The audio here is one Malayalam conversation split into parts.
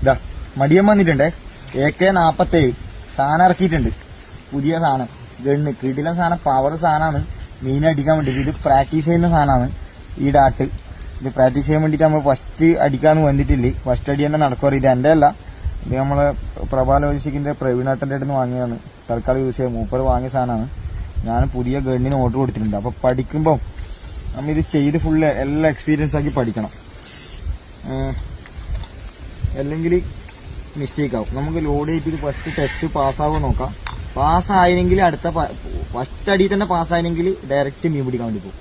ഇതാ മടിയൻ വന്നിട്ടുണ്ടേ. AK-47 സാധനം ഇറക്കിയിട്ടുണ്ട്. പുതിയ സാധനം ഗണ്ണ് കിടിലൻ സാധനം, പവർ സാധനമാണ്. മീൻ അടിക്കാൻ വേണ്ടിയിട്ട് ഇത് പ്രാക്ടീസ് ചെയ്യുന്ന സാധനമാണ്. ഈ ഡാട്ട് ഇത് പ്രാക്ടീസ് ചെയ്യാൻ വേണ്ടിയിട്ട് നമ്മൾ ഫസ്റ്റ് അടിക്കാന്ന് വന്നിട്ടില്ല. ഫസ്റ്റ് അടി തന്നെ നടക്കും. ഇത് എൻ്റെ അല്ല, ഇത് നമ്മളെ പ്രഭാ ലോജിസ്റ്റിക്കിന്റെ പ്രവീണേട്ടൻ്റെ അടുത്ത് നിന്ന് വാങ്ങിയതാണ്. തൽക്കാലം യൂസ് ചെയ്യാൻ മൂപ്പർ വാങ്ങിയ സാധനമാണ്. ഞാൻ പുതിയ ഗണ്ണിന് ഓർഡർ കൊടുത്തിട്ടുണ്ട്. അപ്പൊ പഠിക്കുമ്പോൾ നമ്മ ഇത് ചെയ്ത് ഫുള്ള് എല്ലാം എക്സ്പീരിയൻസ് ആക്കി പഠിക്കണം. അല്ലെങ്കിൽ മിസ്റ്റേക്ക് ആവും. നമുക്ക് ലോഡ് ചെയ്തിട്ട് ഫസ്റ്റ് ടെസ്റ്റ് പാസ്സാവുക നോക്കാം. പാസ്സായെങ്കിൽ അടുത്ത ഫസ്റ്റ് അടി തന്നെ പാസ്സായെങ്കിൽ ഡയറക്റ്റ് മീൻ പിടിക്കാൻ വേണ്ടി പോകും,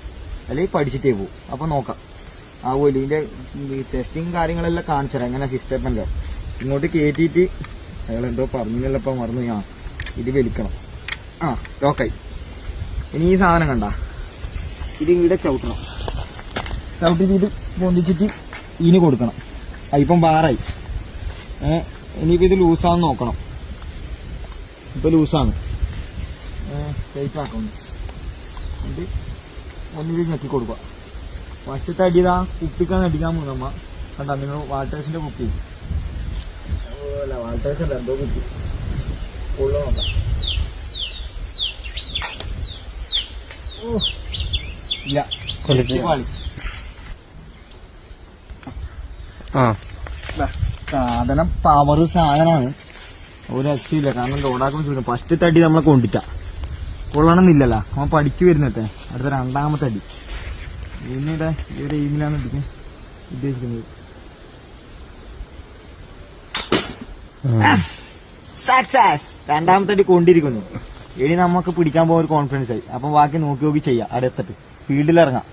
അല്ലെങ്കിൽ പഠിച്ചിട്ടേ പോകും. അപ്പൊ നോക്കാം ആവുമല്ലോ. ഇതിന്റെ ടെസ്റ്റിങ് കാര്യങ്ങളെല്ലാം കാണിച്ചുതരാം എങ്ങനെ സിസ്റ്റത്തിന്റെ. ഇങ്ങോട്ട് കയറ്റിയിട്ട് അയാൾ എന്തോ പറഞ്ഞില്ലല്ലോ, ഇപ്പൊ മറന്നു. ഇത് വലിക്കണം. ലോക്കായി. ഇനി ഈ സാധനം കണ്ട, ഇത് ഇവിടെ ചവിട്ടണം. ചവിട്ടിട്ട് ഇത് പൊന്തിച്ചിട്ട് ഇനി കൊടുക്കണം. ഇപ്പം ബാറായി. ഇനിയിപ്പോൾ ഇത് ലൂസാന്ന് നോക്കണം. ഇപ്പൊ ലൂസാണ്. ടൈറ്റ് ആക്കണം. ഇത് ഒന്നിൽ ഞെക്കി കൊടുക്കുക. ഫസ്റ്റത്തെ അടിയതാ കുപ്പിക്കാൻ അടിക്കാൻ പോകുന്നമ്മ കണ്ട. നിങ്ങൾ വാൾട്ടേഴ്സിന്റെ കുപ്പി അല്ല, വാൾട്ടേഴ്സ് അല്ല, എന്തോ കുപ്പി ഉള്ള നോക്കാം. ഇല്ല പാളി. സാധനം പവർ സാധനമാണ്, ഒരു രക്ഷയില്ല. കാരണം ലോഡാക്കുന്ന ഫസ്റ്റ് തടി നമ്മളെ കൊണ്ടിട്ട കൊള്ളണമെന്നില്ലല്ലോ. അവൻ പഠിച്ചു വരുന്നട്ടെ. അടുത്ത രണ്ടാമത്തെ അടി പിന്നീട് ഈ ഒരു എയിമിലാണ് ഉദ്ദേശിക്കുന്നത്. രണ്ടാമത്തെ അടി കൊണ്ടിരിക്കുന്നു. ഇനി നമുക്ക് പിടിക്കാൻ പോകുന്ന ഒരു കോൺഫിഡൻസ് ആയി. അപ്പം ബാക്കി നോക്കി നോക്കി ചെയ്യാം. അടുത്തിട്ട് ഫീൽഡിൽ ഇറങ്ങാം.